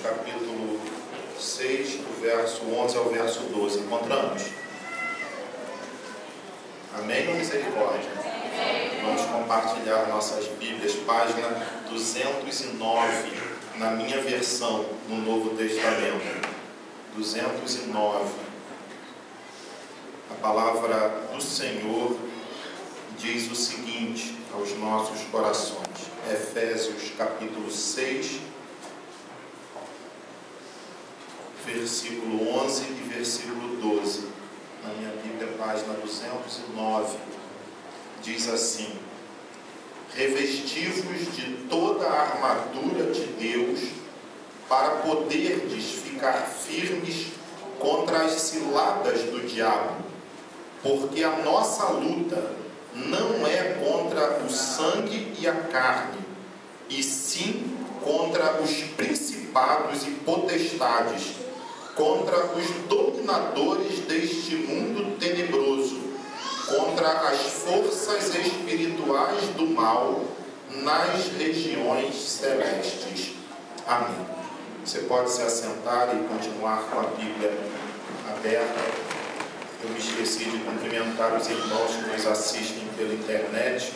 capítulo 6, do verso 11 ao verso 12. Encontramos? Amém ou misericórdia? Vamos compartilhar nossas Bíblias, página 209, na minha versão, no Novo Testamento. 209. A palavra do Senhor diz o seguinte aos nossos corações. Efésios capítulo 6, versículo 11 e versículo 12. Na minha Bíblia, página 209, diz assim: revesti-vos de toda a armadura de Deus, para poderdes ficar firmes contra as ciladas do diabo, porque a nossa luta não é contra o sangue e a carne, e sim contra os principados e potestades, contra os dominadores deste mundo tenebroso, contra as forças espirituais do mal nas regiões celestes. Amém. Você pode se assentar e continuar com a Bíblia aberta. Eu me esqueci de cumprimentar os irmãos que nos assistem pela internet.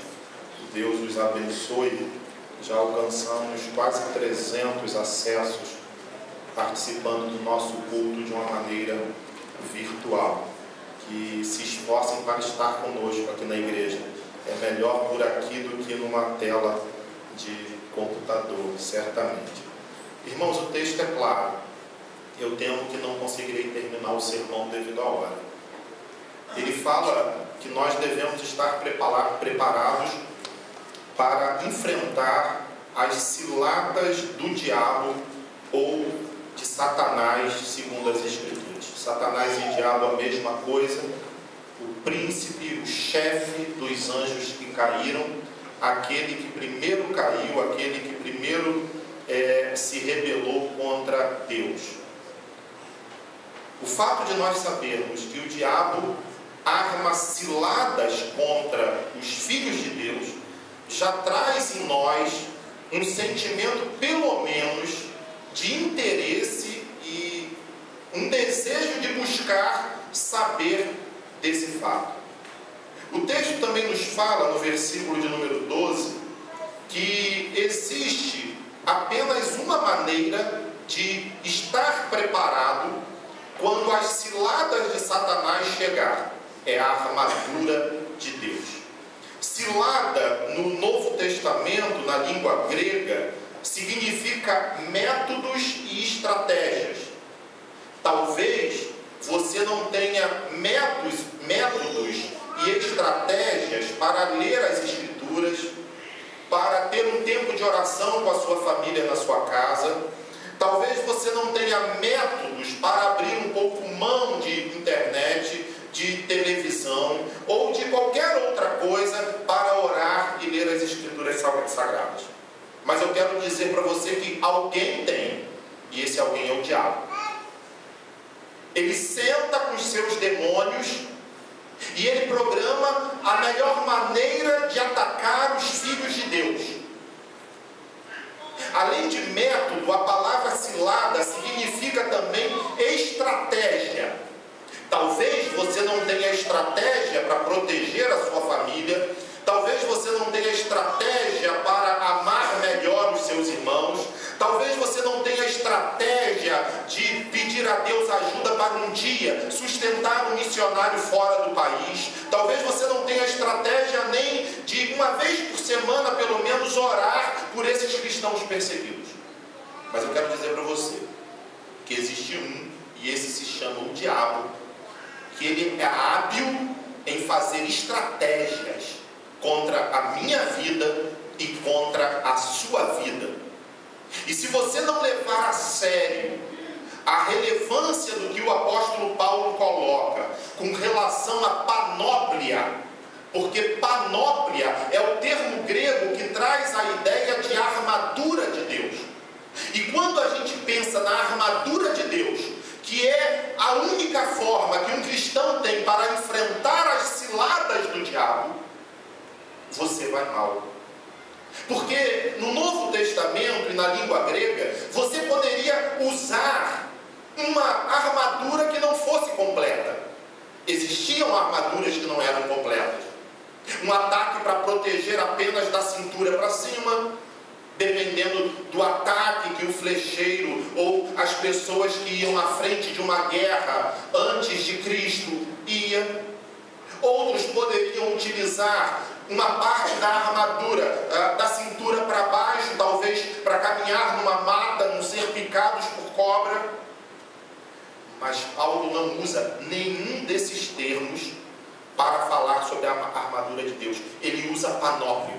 Deus os abençoe. Já alcançamos quase 300 acessos participando do nosso culto de uma maneira virtual. Que se esforcem para estar conosco aqui na igreja. É melhor por aqui do que numa tela de computador, certamente. Irmãos, o texto é claro. Eu temo que não conseguirei terminar o sermão devido à hora. Ele fala que nós devemos estar preparados para enfrentar as ciladas do diabo ou de Satanás, segundo as Escrituras. Satanás e diabo a mesma coisa. O príncipe, o chefe dos anjos que caíram, aquele que primeiro caiu, aquele que primeiro se rebelou contra Deus. O fato de nós sabermos que o diabo arma ciladas contra os filhos de Deus já traz em nós um sentimento, pelo menos, de interesse e um desejo de buscar saber desse fato. O texto também nos fala, no versículo de número 12, que existe apenas uma maneira de estar preparado quando as ciladas de Satanás chegar. É a armadura de Deus. Cilada, no Novo Testamento, na língua grega, significa métodos e estratégias. Talvez você não tenha métodos e estratégias para ler as Escrituras, para ter um tempo de oração com a sua família na sua casa. Talvez você não tenha métodos para abrir um pouco mão de internet, de televisão ou de qualquer outra coisa para orar e ler as Escrituras sagradas. Mas eu quero dizer para você que alguém tem, e esse alguém é o diabo. Ele senta com os seus demônios e ele programa a melhor maneira de atacar os filhos de Deus. Além de método, a palavra cilada significa também estratégia. Talvez você não tenha estratégia para proteger a sua família. Talvez você não tenha estratégia para amar melhor os seus irmãos. Talvez você não tenha estratégia de pedir a Deus ajuda para um dia sustentar um missionário fora do país. Talvez você não tenha estratégia nem de uma vez por semana, pelo menos, orar por esses cristãos perseguidos. Mas eu quero dizer para você que existe um, e esse se chama o diabo, que ele é hábil em fazer estratégias contra a minha vida e contra a sua vida. E se você não levar a sério a relevância do que o apóstolo Paulo coloca com relação à panóplia, porque panóplia é o termo grego que traz a ideia de armadura de Deus. E quando a gente pensa na armadura de Deus, que é a única forma que um cristão tem para enfrentar as ciladas do diabo, você vai mal. Porque no Novo Testamento e na língua grega, você poderia usar uma armadura que não fosse completa. Existiam armaduras que não eram completas. Um ataque para proteger apenas da cintura para cima, dependendo do ataque que o flecheiro ou as pessoas que iam à frente de uma guerra antes de Cristo ia. Outros poderiam utilizar uma parte da armadura da cintura para baixo, talvez para caminhar numa mata, não ser picados por cobra. Mas Paulo não usa nenhum desses termos para falar sobre a armadura de Deus. Ele usa panóplia.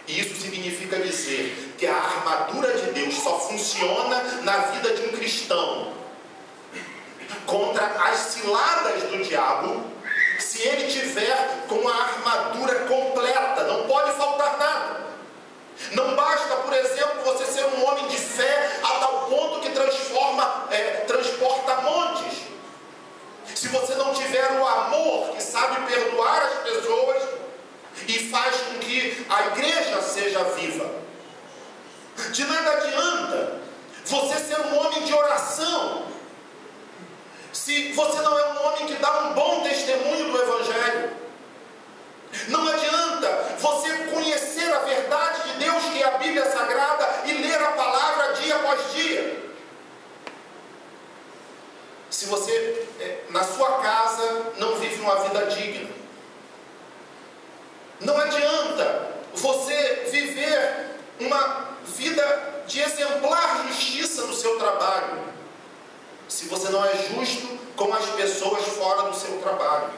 E isso significa dizer que a armadura de Deus só funciona na vida de um cristão contra as ciladas do diabo se ele tiver com a armadura completa. Não pode faltar nada. Não basta, por exemplo, você ser um homem de fé a tal ponto que transporta montes. Se você não tiver o amor que sabe perdoar as pessoas e faz com que a igreja seja viva, de nada adianta você ser um homem de oração se você não é um homem que dá um bom testemunho do Evangelho. Não adianta você conhecer a verdade de Deus, que é a Bíblia Sagrada, e ler a palavra dia após dia, se você na sua casa não vive uma vida digna. Não adianta você viver uma vida de exemplar justiça no seu trabalho, se você não é justo com as pessoas fora do seu trabalho.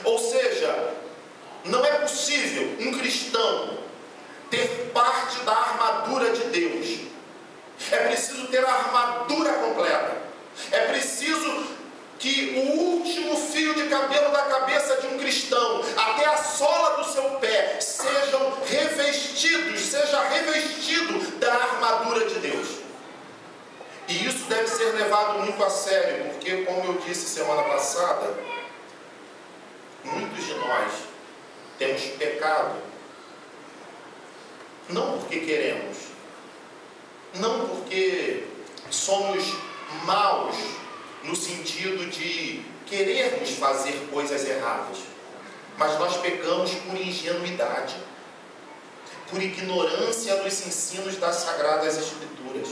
Ou seja, não é possível um cristão ter parte da armadura de Deus. É preciso ter a armadura completa. É preciso que o último fio de cabelo da cabeça de um cristão, até a sola do seu pé, seja revestido da armadura de Deus. E isso deve ser levado muito a sério, porque, como eu disse semana passada, muitos de nós temos pecado, não porque queremos, não porque somos maus no sentido de querermos fazer coisas erradas, mas nós pecamos por ingenuidade, por ignorância dos ensinos das Sagradas Escrituras.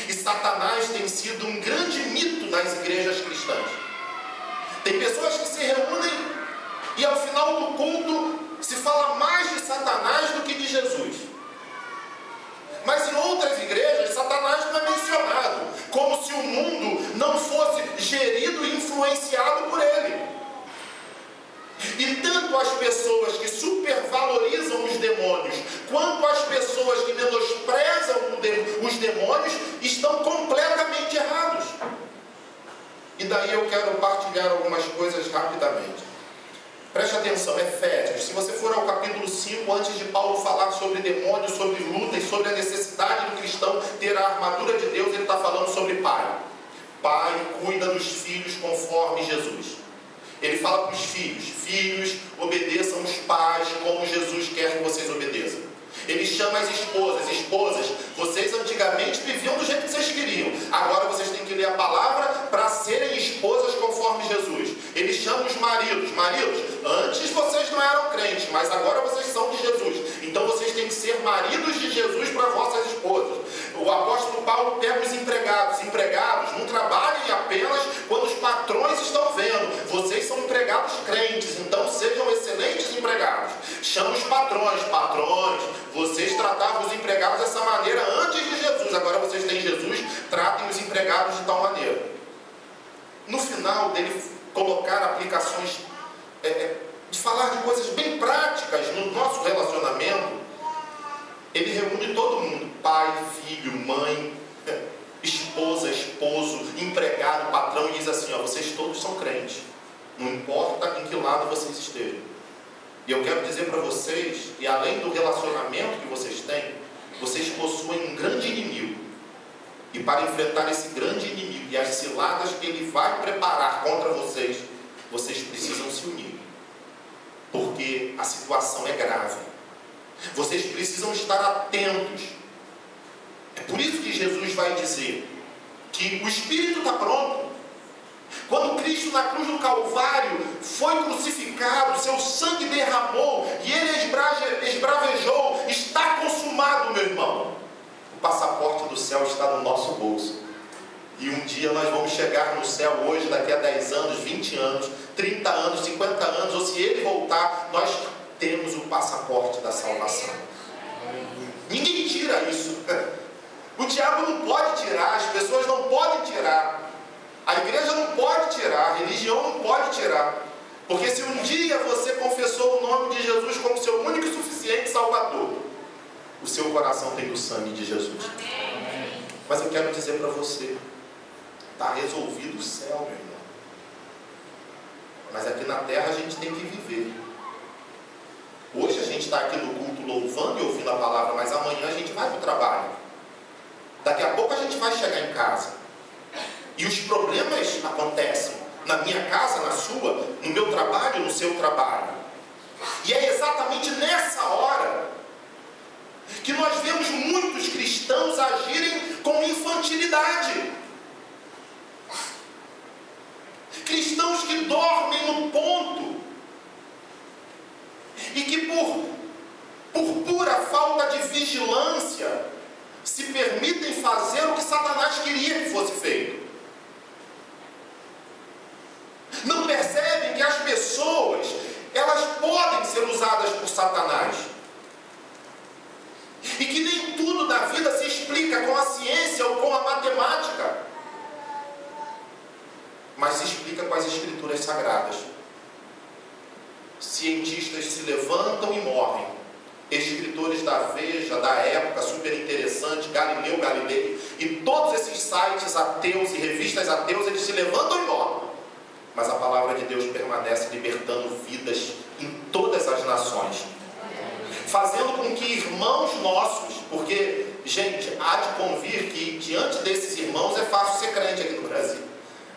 E Satanás tem sido um grande mito nas igrejas cristãs. Tem pessoas que se reúnem e ao final do culto se fala mais de Satanás do que de Jesus. Mas em outras igrejas, Satanás não é mencionado, como se o mundo não fosse gerido e influenciado por ele. E tanto as pessoas que supervalorizam os demônios, quanto as pessoas que menosprezam os demônios, estão completamente errados. E daí eu quero partilhar algumas coisas rapidamente. Preste atenção, Efésios, se você for ao capítulo 5, antes de Paulo falar sobre demônios, sobre luta e sobre a necessidade do cristão ter a armadura de Deus, ele está falando sobre pai. Pai cuida dos filhos conforme Jesus. Ele fala para os filhos: filhos, obedeçam os pais como Jesus quer que vocês obedeçam. Ele chama as esposas: esposas, vocês antigamente viviam do jeito que vocês queriam, agora vocês têm que ler a palavra para serem esposas conforme Jesus. Ele chama os maridos: maridos, antes vocês não eram crentes, mas agora vocês são de Jesus, então vocês têm que ser maridos de Jesus para vossas esposas. O apóstolo Paulo pega os empregados: empregados, não trabalhem apenas quando os patrões estão vendo, vocês são empregados crentes, então sejam excelentes empregados. Chama os patrões: patrões, vocês tratavam os empregados dessa maneira antes de Jesus, agora vocês têm Jesus, tratem os empregados de tal maneira. No final dele colocar aplicações, de falar de coisas bem práticas no nosso relacionamento, ele reúne todo mundo: pai, filho, mãe, esposa, esposo, empregado, patrão, e diz assim: ó, vocês todos são crentes, não importa em que lado vocês estejam. E eu quero dizer para vocês que, além do relacionamento que vocês têm, vocês possuem um grande inimigo. E para enfrentar esse grande inimigo e as ciladas que ele vai preparar contra vocês, vocês precisam se unir. Porque a situação é grave. Vocês precisam estar atentos. É por isso que Jesus vai dizer que o Espírito está pronto. Quando Cristo na cruz do Calvário foi crucificado, seu sangue derramou e ele esbravejou, está consumado, meu irmão. O passaporte do céu está no nosso bolso. E um dia nós vamos chegar no céu, hoje, daqui a 10 anos, 20 anos, 30 anos, 50 anos, ou se ele voltar, nós temos o passaporte da salvação. Ninguém tira isso. O diabo não pode tirar, as pessoas não podem tirar. A igreja não pode tirar, a religião não pode tirar. Porque se um dia você confessou o nome de Jesus como seu único e suficiente Salvador, o seu coração tem o sangue de Jesus. Mas eu quero dizer para você, está resolvido o céu, meu irmão. Mas aqui na terra a gente tem que viver. Hoje a gente está aqui no culto louvando e ouvindo a palavra, mas amanhã a gente vai para o trabalho. Daqui a pouco a gente vai chegar em casa. E os problemas acontecem na minha casa, na sua, no meu trabalho, no seu trabalho. E é exatamente nessa hora que nós vemos muitos cristãos agirem com infantilidade. Cristãos que dormem no ponto e que por pura falta de vigilância se permitem fazer o que Satanás queria que fosse feito. Não percebem que as pessoas, elas podem ser usadas por Satanás. E que nem tudo na vida se explica com a ciência ou com a matemática, mas se explica com as escrituras sagradas. Cientistas se levantam e morrem. Escritores da Veja, da época, super interessante, Galileu Galilei, e todos esses sites ateus e revistas ateus, eles se levantam e morrem. Mas a palavra de Deus permanece libertando vidas em todas as nações. Fazendo com que irmãos nossos, porque, gente, há de convir que diante desses irmãos é fácil ser crente aqui no Brasil.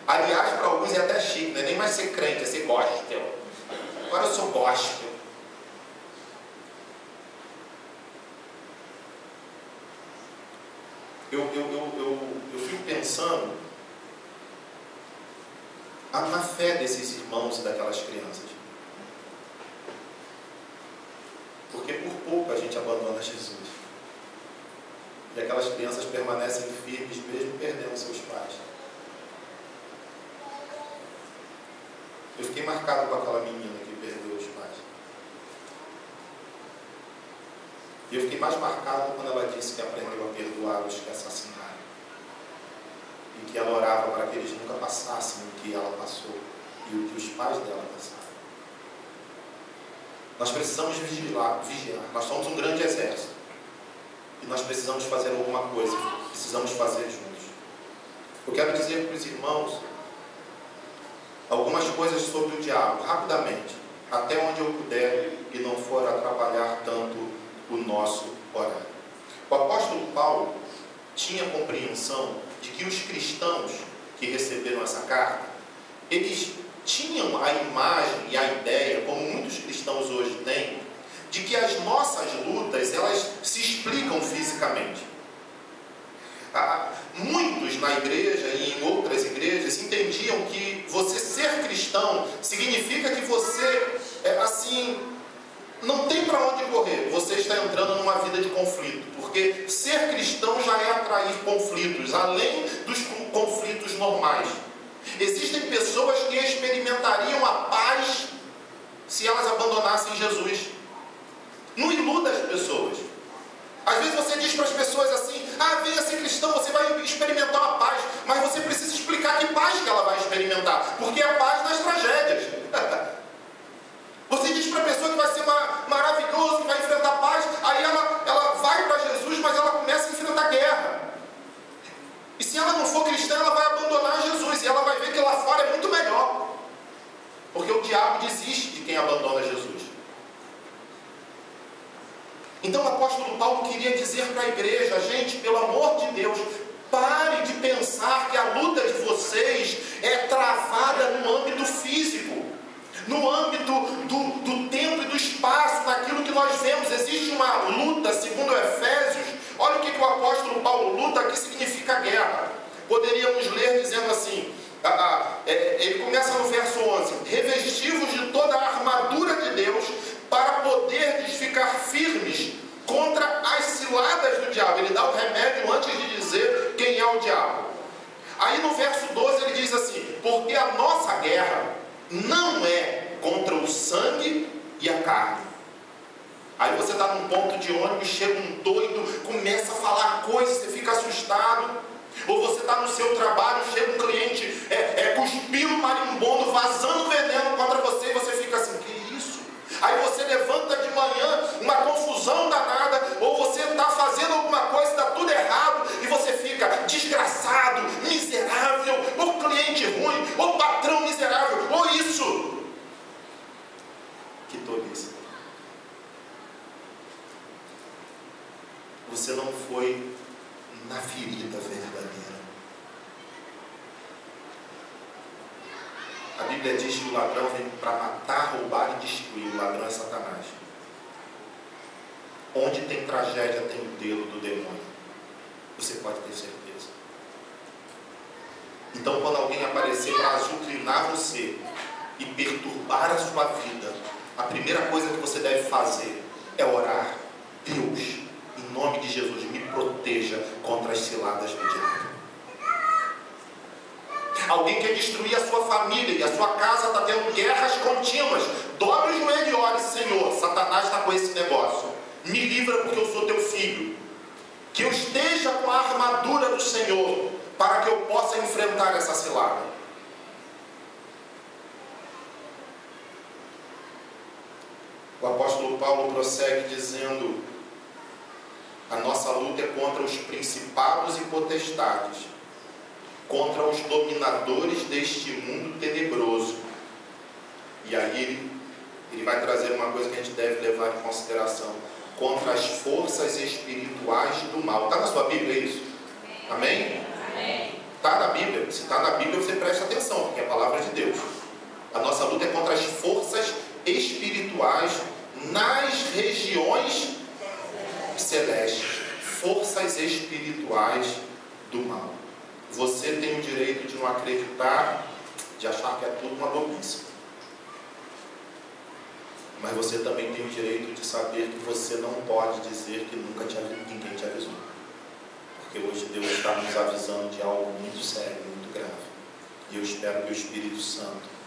Aliás, para alguns é até chique, não é nem mais ser crente, é ser gospel. Agora eu sou gospel. Eu fico pensando na fé desses irmãos e daquelas crianças. Porque por pouco a gente abandona Jesus. E aquelas crianças permanecem firmes mesmo perdendo seus pais. Eu fiquei marcado com aquela menina que perdeu os pais. E eu fiquei mais marcado quando ela disse que aprendeu a perdoar os que assassinaram. E que ela orava para que eles nunca passassem o que ela passou e o que os pais dela passaram. Nós precisamos vigiar. Nós somos um grande exército. E nós precisamos fazer alguma coisa. Precisamos fazer juntos. Eu quero dizer para os irmãos algumas coisas sobre o diabo, rapidamente, até onde eu puder e não for atrapalhar tanto o nosso horário. O apóstolo Paulo tinha compreensão de que os cristãos que receberam essa carta, eles tinham a imagem e a ideia, como muitos cristãos hoje têm, de que as nossas lutas, elas se explicam fisicamente. Muitos na igreja e em outras igrejas entendiam que você ser cristão significa que você, não tem para onde correr. Você está entrando numa vida de conflito, porque ser cristão já é atrair conflitos, além dos conflitos normais. Existem pessoas que experimentariam a paz se elas abandonassem Jesus. Não iluda as pessoas. Às vezes você diz para as pessoas assim: venha ser cristão, você vai experimentar uma paz. Mas você precisa explicar que paz que ela vai experimentar, porque é a paz das tragédias. Você diz para a pessoa que vai ser maravilhoso, que vai enfrentar paz, aí ela vai para Jesus, mas ela começa a enfrentar guerra. E se ela não for cristã, ela vai abandonar Jesus, e ela vai ver que lá fora é muito melhor. Porque o diabo desiste de quem abandona Jesus. Então o apóstolo Paulo queria dizer para a igreja: gente, pelo amor de Deus, pare de pensar que a luta de vocês é travada no âmbito físico, no âmbito do tempo e do espaço, naquilo que nós vemos. Existe uma apóstolo Paulo, luta aqui significa guerra. Poderíamos ler dizendo assim, ele começa no verso 11: revestivos de toda a armadura de Deus, para poderdes ficar firmes contra as ciladas do diabo. Ele dá o remédio antes de dizer quem é o diabo. Aí no verso 12 ele diz assim: porque a nossa guerra não é contra o sangue e a carne. Aí você está num ponto de ônibus, chega um doido, começa a falar coisas, você fica assustado. Ou você está no seu trabalho, chega um cliente cuspindo marimbondo, vazando veneno contra você, e você fica assim, que isso? Aí você levanta de manhã, uma confusão danada, ou você está fazendo alguma coisa, está tudo errado, e você fica desgraçado, miserável, ou cliente ruim, ou patrão miserável, ou isso. Que tolice. Você não foi na ferida verdadeira. A Bíblia diz que o ladrão vem para matar, roubar e destruir. O ladrão é Satanás. Onde tem tragédia, tem o dedo do demônio. Você pode ter certeza. Então, quando alguém aparecer para azucrinar você e perturbar a sua vida, a primeira coisa que você deve fazer é orar: Deus, em nome de Jesus, me proteja contra as ciladas do diabo. Alguém quer destruir a sua família e a sua casa está tendo guerras contínuas. Dobre o joelho e ore: Senhor, Satanás está com esse negócio. Me livra porque eu sou teu filho. Que eu esteja com a armadura do Senhor para que eu possa enfrentar essa cilada. O apóstolo Paulo prossegue dizendo: a nossa luta é contra os principados e potestades, contra os dominadores deste mundo tenebroso. E aí ele vai trazer uma coisa que a gente deve levar em consideração: contra as forças espirituais do mal. Está na sua Bíblia isso? Amém? Está na Bíblia? Se está na Bíblia, você presta atenção, porque é a palavra de Deus. A nossa luta é contra as forças espirituais nas regiões celestes. Forças espirituais do mal. Você tem o direito de não acreditar, de achar que é tudo uma bobice. Mas você também tem o direito de saber que você não pode dizer que ninguém te avisou. Porque hoje Deus está nos avisando de algo muito sério, muito grave. E eu espero que o Espírito Santo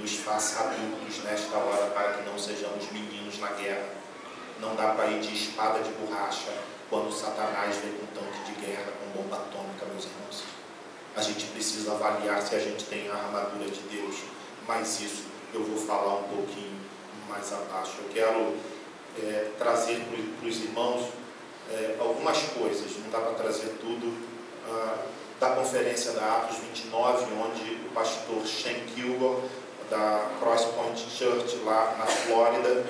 nos faça adultos nesta hora, para que não sejamos meninos na guerra. Não dá para ir de espada de borracha quando Satanás vem com tanque de guerra, com bomba atômica, meus irmãos. A gente precisa avaliar se a gente tem a armadura de Deus. Mas isso eu vou falar um pouquinho mais abaixo. Eu quero trazer para os irmãos algumas coisas. Não dá para trazer tudo. Da conferência da Atos 29, onde o pastor Shane Kilgore, da Cross Point Church, lá na Flórida,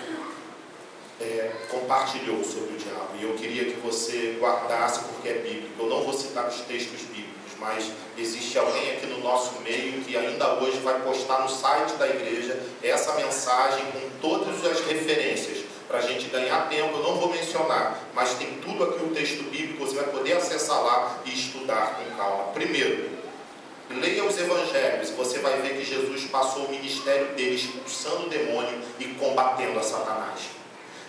compartilhou sobre o diabo. E eu queria que você guardasse, porque é bíblico. Eu não vou citar os textos bíblicos, mas existe alguém aqui no nosso meio que ainda hoje vai postar no site da igreja essa mensagem com todas as referências, para a gente ganhar tempo. Eu não vou mencionar, mas tem tudo aqui o texto bíblico, você vai poder acessar lá e estudar com calma. Primeiro, leia os evangelhos e você vai ver que Jesus passou o ministério dele expulsando o demônio e combatendo a Satanás.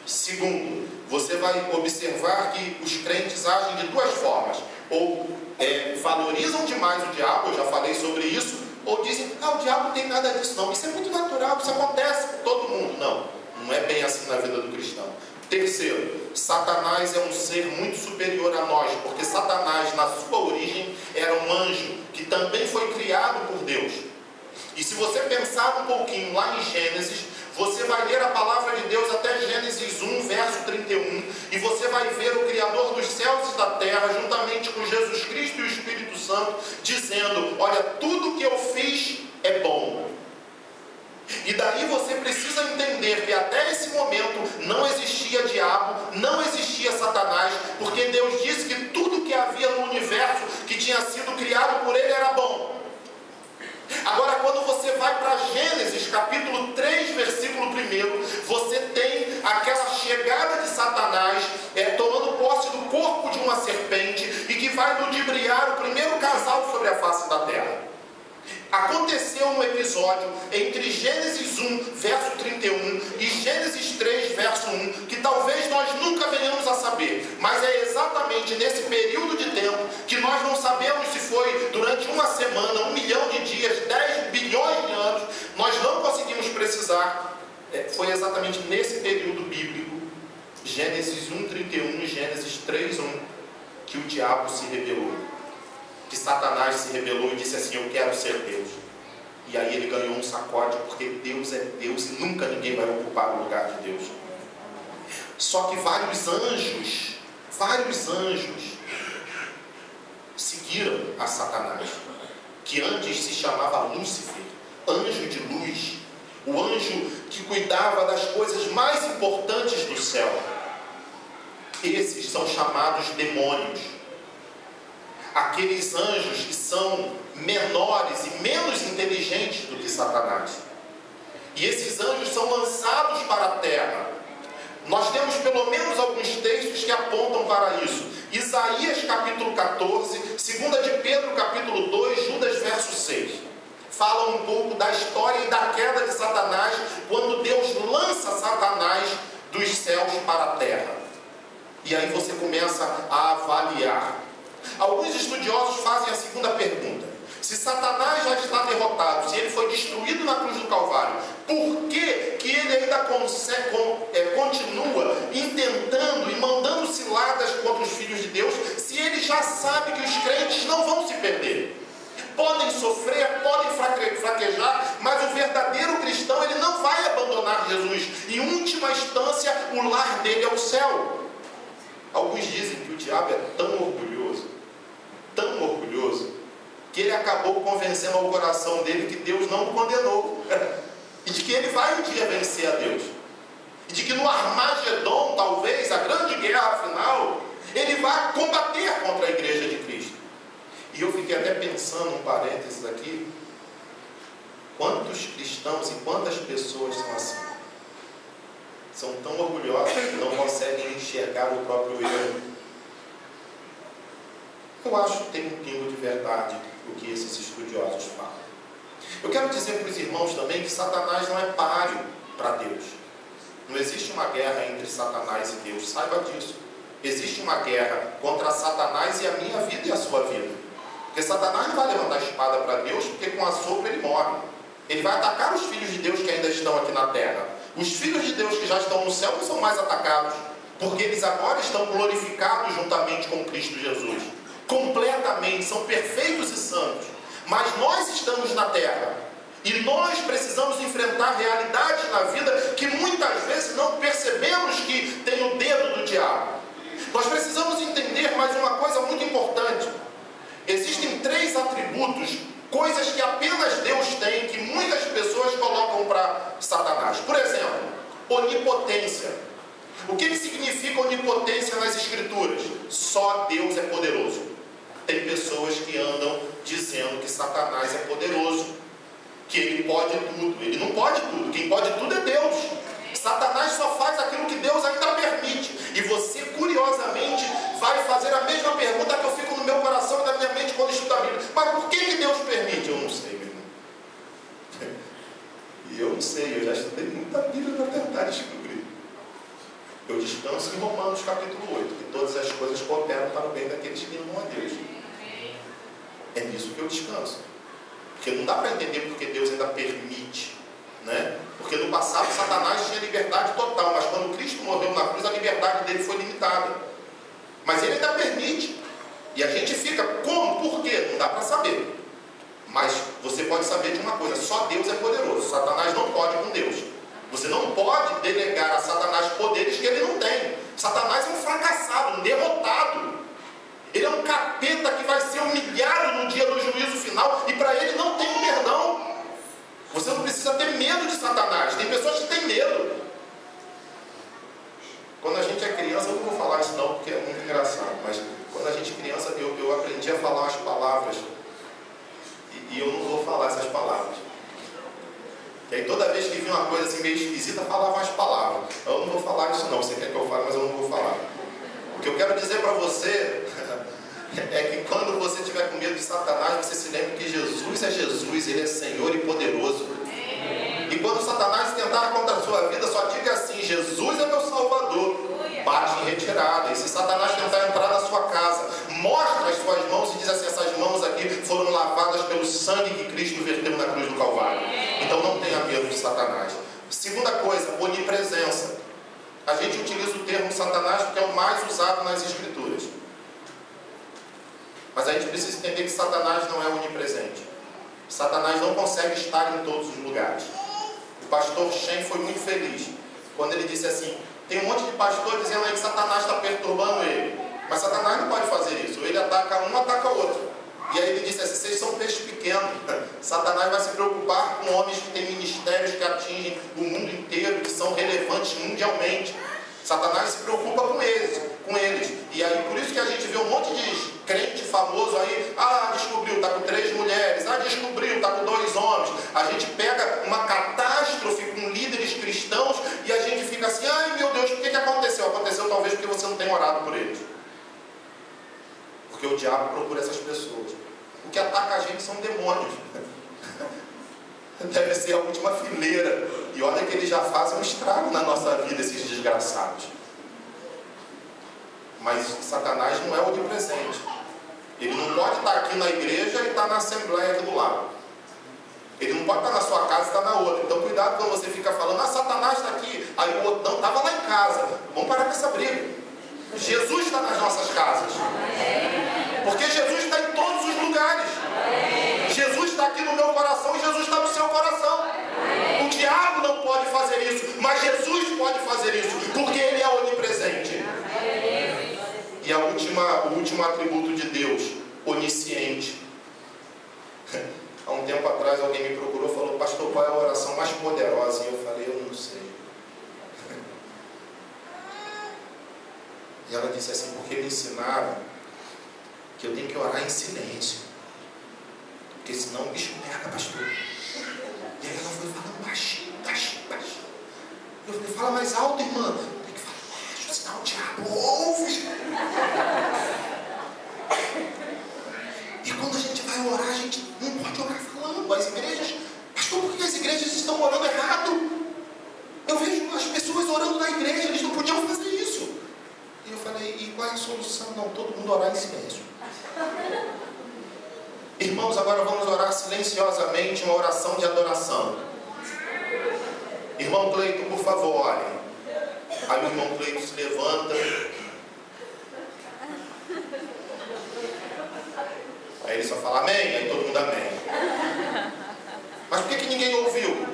Segundo, você vai observar que os crentes agem de duas formas: ou valorizam demais o diabo, eu já falei sobre isso, ou dizem: o diabo não tem nada disso não, isso é muito natural, isso acontece com todo mundo. Não é bem assim na vida do cristão. Terceiro, Satanás é um ser muito superior a nós, porque Satanás, na sua origem, era um anjo que também foi criado por Deus. E se você pensar um pouquinho lá em Gênesis, você vai ler a palavra de Deus até Gênesis 1, verso 31, e você vai ver o Criador dos céus e da terra, juntamente com Jesus Cristo e o Espírito Santo, dizendo: olha, tudo que eu fiz é bom. E daí você precisa entender que até esse momento não existia diabo, não existia Satanás, porque Deus disse que tudo que havia no universo que tinha sido criado por ele era bom. Agora, quando você vai para Gênesis, capítulo 3, versículo 1, você tem aquela chegada de Satanás tomando posse do corpo de uma serpente, vai ludibriar o primeiro casal sobre a face da terra. Aconteceu um episódio entre Gênesis 1, verso 31 e Gênesis 3, verso 1, que talvez nós nunca venhamos a saber, mas é exatamente nesse período de tempo que nós não sabemos se foi durante uma semana, 1 milhão de dias, 10 bilhões de anos, nós não conseguimos precisar. Foi exatamente nesse período bíblico, Gênesis 1, 31 e Gênesis 3, 1, que o diabo se rebelou. Que Satanás se rebelou e disse assim: eu quero ser Deus. E aí ele ganhou um sacode, porque Deus é Deus e nunca ninguém vai ocupar o lugar de Deus. Só que vários anjos seguiram a Satanás, que antes se chamava Lúcifer, anjo de luz, o anjo que cuidava das coisas mais importantes do céu. Esses são chamados demônios. Aqueles anjos que são menores e menos inteligentes do que Satanás. E esses anjos são lançados para a terra. Nós temos pelo menos alguns textos que apontam para isso. Isaías capítulo 14, 2 de Pedro capítulo 2, Judas verso 6. Fala um pouco da história e da queda de Satanás, quando Deus lança Satanás dos céus para a terra. E aí você começa a avaliar. Alguns estudiosos fazem a segunda pergunta: se Satanás já está derrotado, se ele foi destruído na cruz do Calvário, por que ele ainda continua intentando e mandando ciladas contra os filhos de Deus, se ele já sabe que os crentes não vão se perder? Podem sofrer, podem fraquejar, mas o verdadeiro cristão, ele não vai abandonar Jesus. Em última instância, o lar dele é o céu. Alguns dizem que o diabo é tão orgulhoso, que ele acabou convencendo ao coração dele que Deus não o condenou. E de que ele vai um dia vencer a Deus. E de que no Armagedon, talvez, a grande guerra final, ele vai combater contra a igreja de Cristo. E eu fiquei até pensando, um parênteses aqui, quantos cristãos e quantas pessoas são assim? São tão orgulhosos que não conseguem enxergar o próprio erro. Eu acho que tem um pingo de verdade o que esses estudiosos falam. Eu quero dizer para os irmãos também que Satanás não é páreo para Deus. Não existe uma guerra entre Satanás e Deus, saiba disso. Existe uma guerra contra Satanás e a minha vida e a sua vida. Porque Satanás não vai levantar a espada para Deus, porque com a sopro ele morre. Ele vai atacar os filhos de Deus que ainda estão aqui na terra. Os filhos de Deus que já estão no céu não são mais atacados, porque eles agora estão glorificados juntamente com Cristo Jesus. Completamente, são perfeitos e santos. Mas nós estamos na terra e nós precisamos enfrentar realidades na vida que muitas vezes não percebemos que tem o dedo do diabo. Nós precisamos entender mais uma coisa muito importante. Existem 3 atributos, coisas que apenas Deus tem, que muitas pessoas colocam para Satanás. Por exemplo, onipotência. O que significa onipotência nas Escrituras? Só Deus é poderoso. Tem pessoas que andam dizendo que Satanás é poderoso, que ele pode tudo. Ele não pode tudo. Quem pode tudo é Deus. Satanás só faz aquilo que Deus ainda permite. E você, curiosamente, vai fazer a mesma pergunta que eu fico no meu coração e na minha mente quando estudo a Bíblia. Mas por que Deus permite? Eu não sei, meu irmão. E eu não sei, eu já estudei muita Bíblia para tentar descobrir. Eu descanso em Romanos capítulo 8, que todas as coisas cooperam para o bem daqueles que amam a Deus. É nisso que eu descanso. Porque não dá para entender porque Deus ainda permite, né? Porque no passado Satanás tinha liberdade total, mas quando Cristo morreu na cruz, a liberdade dele foi limitada. Mas ele ainda permite. E a gente fica, como? Por quê? Não dá para saber. Mas você pode saber de uma coisa: só Deus é poderoso. Satanás não pode com Deus. Você não pode delegar a Satanás poderes que ele não tem. Satanás é um fracassado, um derrotado. Ele é um capeta que vai ser humilhado no dia do juízo final, e para ele não tem perdão. Você não precisa ter medo de Satanás. Tem pessoas que têm medo. Quando a gente é criança, eu não vou falar isso não, porque é muito engraçado, mas quando a gente é criança, eu aprendi a falar umas palavras, e eu não vou falar essas palavras. E aí toda vez que vinha uma coisa assim meio esquisita, falava umas palavras. Eu não vou falar isso não, você quer que eu fale, mas eu não vou falar. O que eu quero dizer para você é que quando você tiver com medo de Satanás, você se lembra que Jesus é Jesus, Ele é Senhor e poderoso. E quando Satanás tentar contra a sua vida, só diga assim: Jesus é meu Salvador. Bate em retirada. E se Satanás tentar entrar na sua casa, mostra as suas mãos e diz assim: essas mãos aqui foram lavadas pelo sangue que Cristo verteu na cruz do Calvário. Então não tenha medo de Satanás. Segunda coisa, onipresença. A gente utiliza o termo Satanás porque é o mais usado nas Escrituras. Mas a gente precisa entender que Satanás não é onipresente. Satanás não consegue estar em todos os lugares. O pastor Shen foi muito feliz quando ele disse assim: tem um monte de pastor dizendo aí que Satanás está perturbando ele. Mas Satanás não pode fazer isso. Ele ataca um, ataca outro. E aí ele disse assim: vocês são peixes pequenos. Satanás vai se preocupar com homens que têm ministérios que atingem o mundo inteiro, que são relevantes mundialmente. Satanás se preocupa com eles. E aí por isso que a gente vê um monte de crente famoso aí: ah, descobriu, está com 3 mulheres. Ah, descobriu, está com 2 homens. A gente pega uma catástrofe com líderes cristãos e a gente fica assim: ai meu Deus, o que aconteceu? Aconteceu talvez porque você não tem orado por eles. Porque o diabo procura essas pessoas. O que ataca a gente são demônios. Deve ser a última fileira. E olha que eles já fazem um estrago na nossa vida, esses desgraçados. Mas Satanás não é onipresente. Ele não pode estar aqui na igreja e estar na assembleia aqui do lado. Ele não pode estar na sua casa e estar na outra. Então cuidado quando você fica falando: ah, Satanás está aqui. Aí o outro não, estava lá em casa. Vamos parar com essa briga. Jesus está nas nossas casas. Porque Jesus está em todos os lugares. Jesus está aqui no meu coração e Jesus está no seu coração. O diabo não pode fazer isso, mas Jesus pode fazer isso, porque Ele é onipresente. E o último atributo de Deus: onisciente. Há um tempo atrás alguém me procurou e falou: pastor, qual é a oração mais poderosa? E eu falei: eu não sei. E ela disse assim: porque me ensinaram que eu tenho que orar em silêncio, porque senão o bicho pega, pastor. E aí ela foi falando baixinho. Eu falei: fala mais alto, irmã. Tem que falar baixo, senão o diabo ouve. E quando a gente vai orar, a gente não pode orar falando. As igrejas, pastor, por que as igrejas estão orando errado? Eu vejo as pessoas orando na igreja, eles não podiam fazer isso. E eu falei: e qual é a solução? Não, todo mundo orar em silêncio. Irmãos, agora vamos orar silenciosamente uma oração de adoração. Irmão Cleito, por favor, ore. Aí o irmão Cleito se levanta. Aí ele só fala amém, aí todo mundo amém. Mas por que ninguém ouviu?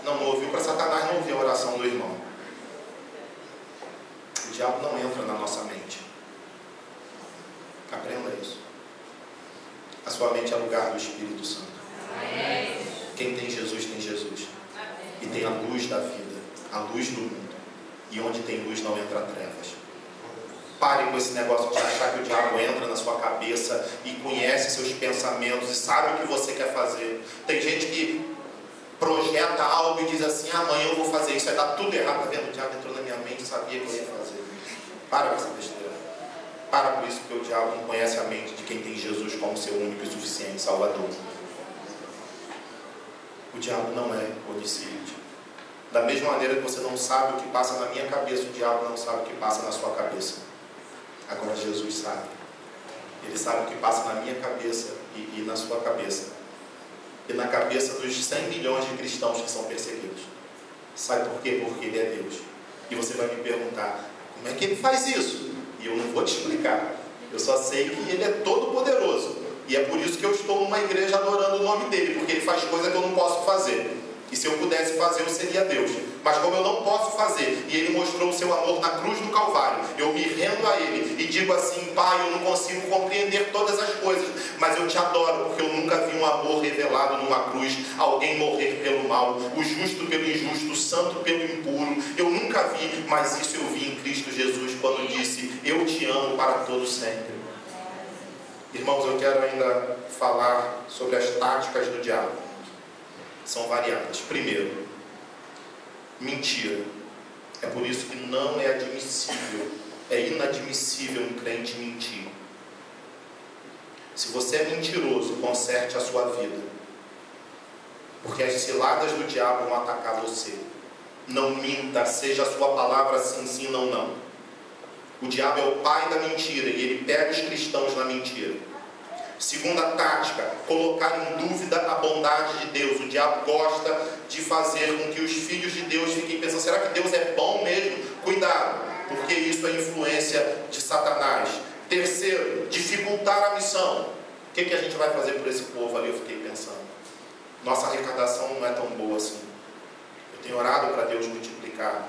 Não ouviu para Satanás não ouvir a oração do irmão. O diabo não entra na nossa mente. Aprenda isso. A sua mente é lugar do Espírito Santo. Quem tem Jesus, tem Jesus. E tem a luz da vida, a luz do mundo. E onde tem luz não entra trevas. Pare com esse negócio de achar que o diabo entra na sua cabeça e conhece seus pensamentos e sabe o que você quer fazer. Tem gente que projeta algo e diz assim: amanhã eu vou fazer isso. Aí está tudo errado. Está vendo? O diabo entrou na minha mente e sabia que eu ia fazer. Para com essa besteira. Para com isso, porque o diabo não conhece a mente de quem tem Jesus como seu único e suficiente Salvador. O diabo não é onisciente. Da mesma maneira que você não sabe o que passa na minha cabeça, o diabo não sabe o que passa na sua cabeça. Agora Jesus sabe. Ele sabe o que passa na minha cabeça e na sua cabeça. E na cabeça dos 100 milhões de cristãos que são perseguidos. Sabe por quê? Porque Ele é Deus. E você vai me perguntar: como é que Ele faz isso? E eu não vou te explicar. Eu só sei que Ele é todo poderoso. E é por isso que eu estou numa igreja adorando o nome dEle. Porque Ele faz coisa que eu não posso fazer. E se eu pudesse fazer, eu seria Deus. Mas como eu não posso fazer, e Ele mostrou o seu amor na cruz do Calvário, eu me rendo a Ele e digo assim: Pai, eu não consigo compreender todas as coisas, mas eu te adoro, porque eu nunca vi um amor revelado numa cruz, alguém morrer pelo mal, o justo pelo injusto, o santo pelo impuro. Eu nunca vi, mas isso eu vi em Cristo Jesus, quando disse: eu te amo para todo sempre. Irmãos, eu quero ainda falar sobre as táticas do diabo. São variadas. Primeiro, mentira. É por isso que não é admissível, é inadmissível um crente mentir. Se você é mentiroso, conserte a sua vida, porque as ciladas do diabo vão atacar você. Não minta, seja a sua palavra sim, sim, não, não. O diabo é o pai da mentira e ele pega os cristãos na mentira. Segunda tática, colocar em dúvida a bondade de Deus. O diabo gosta de fazer com que os filhos de Deus fiquem pensando: será que Deus é bom mesmo? Cuidado, porque isso é influência de Satanás. Terceiro, dificultar a missão. O que a gente vai fazer por esse povo ali? Eu fiquei pensando. Nossa arrecadação não é tão boa assim. Eu tenho orado para Deus multiplicar.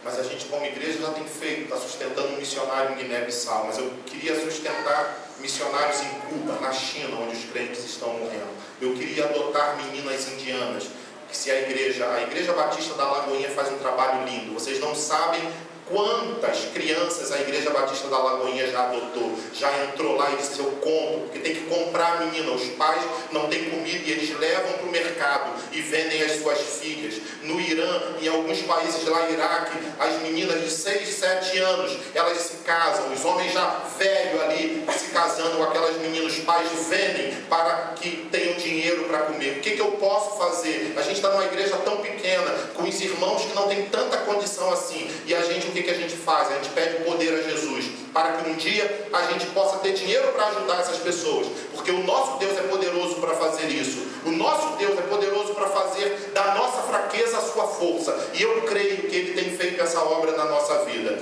Mas a gente, como igreja, já tem feito, está sustentando um missionário em Guiné-Bissau. Mas eu queria sustentar missionários em Cuba, na China, onde os crentes estão morrendo. Eu queria adotar meninas indianas. Que se a Igreja Batista da Lagoinha faz um trabalho lindo. Vocês não sabem quantas crianças a Igreja Batista da Lagoinha já adotou. Já entrou lá e disse: eu compro, porque tem que comprar a menina. Os pais não têm comida e eles levam para o mercado e vendem as suas filhas. No Irã, em alguns países lá, Iraque, as meninas de 6, 7 anos, elas se casam. Os homens já velhos ali se casando com aquelas meninas. Os pais vendem para que tenham dinheiro para comer. O que eu posso fazer? A gente está numa igreja tão pequena, com os irmãos que não têm tanta condição assim. E a gente, o que a gente faz? A gente pede poder a Jesus, para que um dia a gente possa ter dinheiro para ajudar essas pessoas, porque o nosso Deus é poderoso para fazer isso. O nosso Deus é poderoso para fazer da nossa fraqueza a sua força, e eu creio que Ele tem feito essa obra na nossa vida.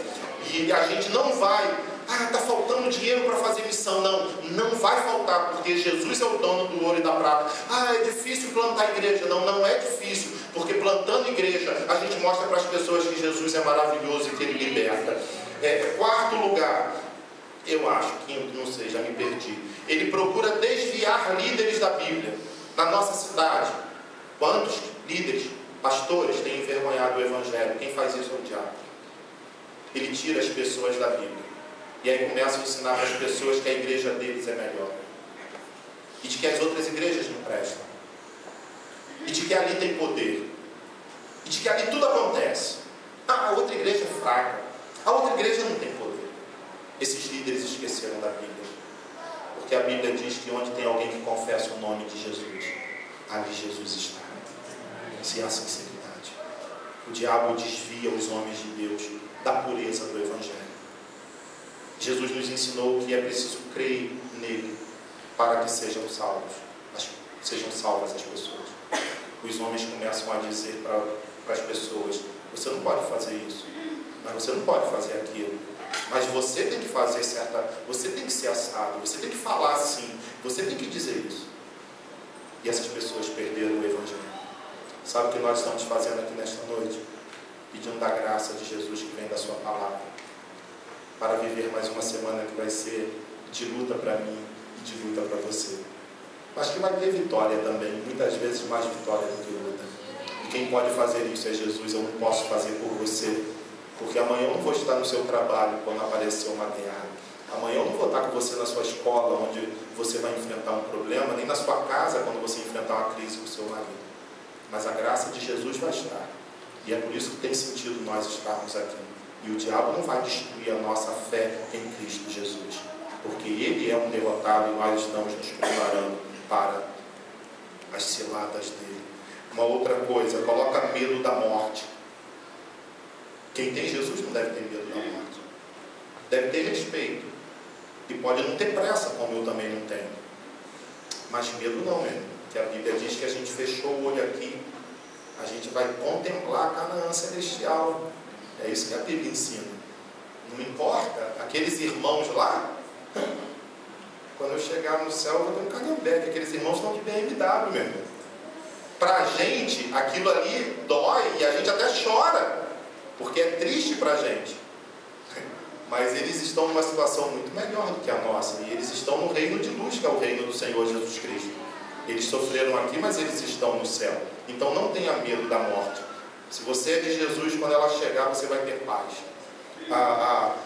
E a gente não vai: está faltando dinheiro para fazer missão. Não vai faltar, porque Jesus é o dono do ouro e da prata. É difícil plantar igreja. Não é difícil, porque plantando igreja a gente mostra para as pessoas que Jesus é maravilhoso e que Ele liberta. Quarto lugar, eu acho, quinto, não sei, já me perdi. Ele procura desviar líderes da Bíblia. Na nossa cidade, quantos líderes, pastores têm envergonhado o Evangelho? Quem faz isso é o diabo. Ele tira as pessoas da Bíblia. E aí começa a ensinar para as pessoas que a igreja deles é melhor. E de que as outras igrejas não prestam. E de que ali tem poder. E de que ali tudo acontece. A outra igreja é fraca. A outra igreja não tem poder. Esses líderes esqueceram da Bíblia. Porque a Bíblia diz que onde tem alguém que confessa o nome de Jesus, ali Jesus está. Se há sinceridade. O diabo desvia os homens de Deus da pureza do Evangelho. Jesus nos ensinou que é preciso crer nele para que sejam salvas as pessoas. Os homens começam a dizer para as pessoas: você não pode fazer isso, mas você não pode fazer aquilo, mas você tem que fazer você tem que ser assado, você tem que falar assim, você tem que dizer isso. E essas pessoas perderam o Evangelho. Sabe o que nós estamos fazendo aqui nesta noite? Pedindo da graça de Jesus que vem da sua palavra, para viver mais uma semana que vai ser de luta para mim e de luta para você. Mas que vai ter vitória também, muitas vezes mais vitória do que luta. E quem pode fazer isso é Jesus. Eu não posso fazer por você, porque amanhã eu não vou estar no seu trabalho quando aparecer uma guerra. Amanhã eu não vou estar com você na sua escola, onde você vai enfrentar um problema, nem na sua casa quando você enfrentar uma crise com o seu marido. Mas a graça de Jesus vai estar. E é por isso que tem sentido nós estarmos aqui. E o diabo não vai destruir a nossa fé em Cristo Jesus, porque Ele é um derrotado e nós estamos nos preparando para as ciladas dele. Uma outra coisa, coloca medo da morte. Quem tem Jesus não deve ter medo da morte. Deve ter respeito. E pode não ter pressa, como eu também não tenho. Mas medo não, mesmo. Que a Bíblia diz que a gente fechou o olho aqui, a gente vai contemplar a Canaã celestial. É isso que a Bíblia ensina. Não importa, aqueles irmãos lá, quando eu chegar no céu, eu vou ter um canhambeque. Aqueles irmãos estão de BMW mesmo. Para a gente, aquilo ali dói e a gente até chora, porque é triste para a gente. Mas eles estão numa situação muito melhor do que a nossa. E eles estão no reino de luz, que é o reino do Senhor Jesus Cristo. Eles sofreram aqui, mas eles estão no céu. Então não tenha medo da morte. Se você é de Jesus, quando ela chegar, você vai ter paz.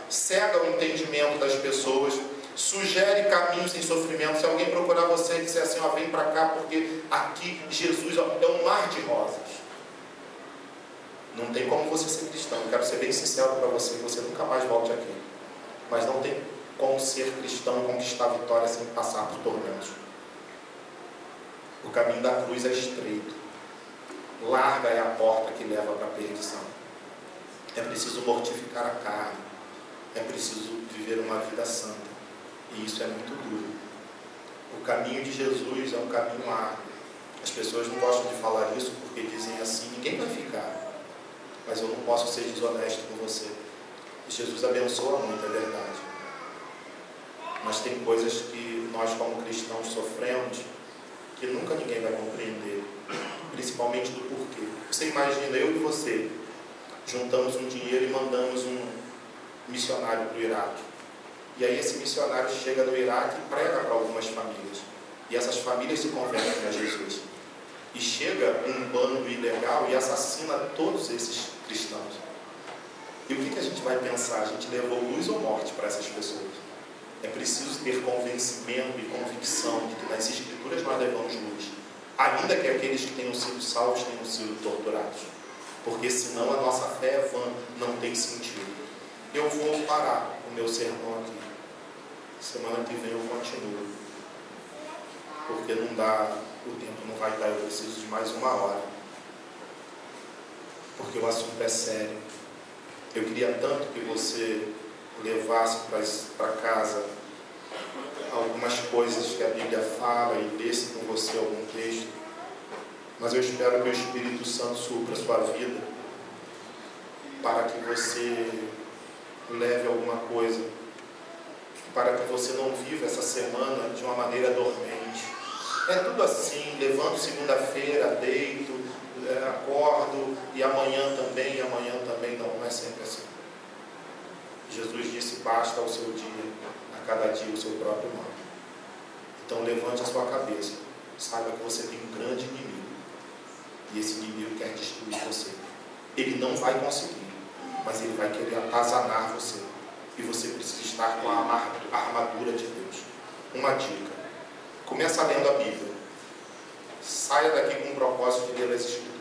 Cega o entendimento das pessoas, sugere caminhos em sofrimento. Se alguém procurar você e disser assim: vem para cá, porque aqui Jesus é um mar de rosas. Não tem como você ser cristão. Eu quero ser bem sincero para você, que você nunca mais volte aqui. Mas não tem como ser cristão e conquistar a vitória sem passar por tormentos. O caminho da cruz é estreito. Larga é a porta que leva para a perdição. É preciso mortificar a carne. É preciso viver uma vida santa. E isso é muito duro. O caminho de Jesus é um caminho árduo. As pessoas não gostam de falar isso porque dizem assim: ninguém vai ficar. Mas eu não posso ser desonesto com você. E Jesus abençoa muito, é verdade. Mas tem coisas que nós como cristãos sofremos que nunca ninguém vai compreender. Principalmente do porquê. Você imagina, eu e você juntamos um dinheiro e mandamos um missionário para o Iraque. E aí esse missionário chega no Iraque e prega para algumas famílias. E essas famílias se convertem a Jesus. E chega um bando ilegal e assassina todos esses cristãos. E o que a gente vai pensar? A gente levou luz ou morte para essas pessoas? É preciso ter convencimento e convicção de que nas Escrituras nós levamos luz. Ainda que aqueles que tenham sido salvos tenham sido torturados. Porque senão a nossa fé é vã, não tem sentido. Eu vou parar o meu sermão aqui. Semana que vem eu continuo. Porque não dá, o tempo não vai dar, eu preciso de mais 1 hora. Porque o assunto é sério. Eu queria tanto que você levasse para casa algumas coisas que a Bíblia fala e lesse com você algum texto. Mas eu espero que o Espírito Santo supra a sua vida para que você leve alguma coisa, para que você não viva essa semana de uma maneira dormente. É tudo assim: levanto segunda-feira, deito, acordo, e amanhã também, não é sempre assim. Jesus disse: basta ao seu dia, a cada dia o seu próprio mal. Então levante a sua cabeça, saiba que você tem um grande inimigo, e esse inimigo quer destruir você. Ele não vai conseguir, mas ele vai querer atazanar você, e você precisa estar com a armadura de Deus. Uma dica: começa lendo a Bíblia, saia daqui com o propósito de ler as Escrituras.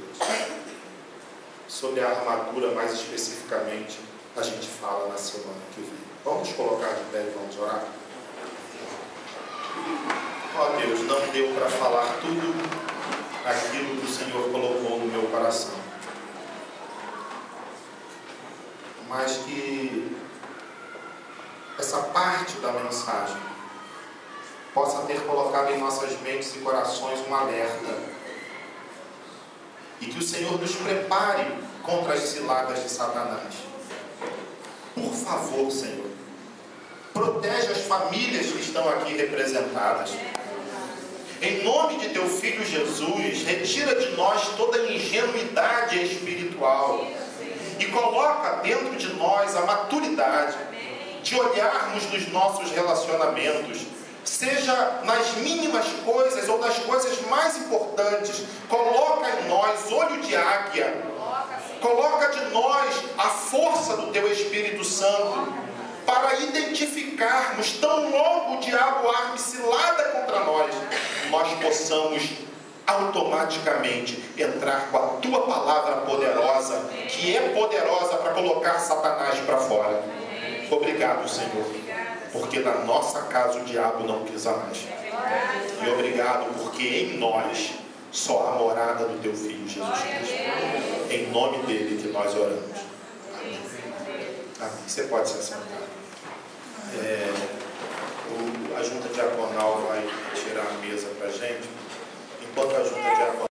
Sobre a armadura mais especificamente a gente fala na semana que vem. Vamos colocar de pé e vamos orar? Ó Deus, não deu para falar tudo aquilo que o Senhor colocou no meu coração, mas que essa parte da mensagem possa ter colocado em nossas mentes e corações um alerta, e que o Senhor nos prepare contra as ciladas de Satanás. Por favor, Senhor, protege as famílias que estão aqui representadas. Em nome de Teu Filho Jesus, retira de nós toda ingenuidade espiritual e coloca dentro de nós a maturidade de olharmos nos nossos relacionamentos, seja nas mínimas coisas ou nas coisas mais importantes. Coloca em nós olho de águia. Coloca de nós a força do Teu Espírito Santo para identificarmos, tão logo o diabo arme cilada contra nós, nós possamos automaticamente entrar com a Tua palavra poderosa, que é poderosa para colocar Satanás para fora. Obrigado, Senhor, porque na nossa casa o diabo não pisa mais. E obrigado porque em nós só a morada do Teu Filho Jesus Cristo. Em nome dele que nós oramos. Amém. Amém. Você pode se assentar. A junta diaconal vai tirar a mesa para a gente. Enquanto a junta diaconal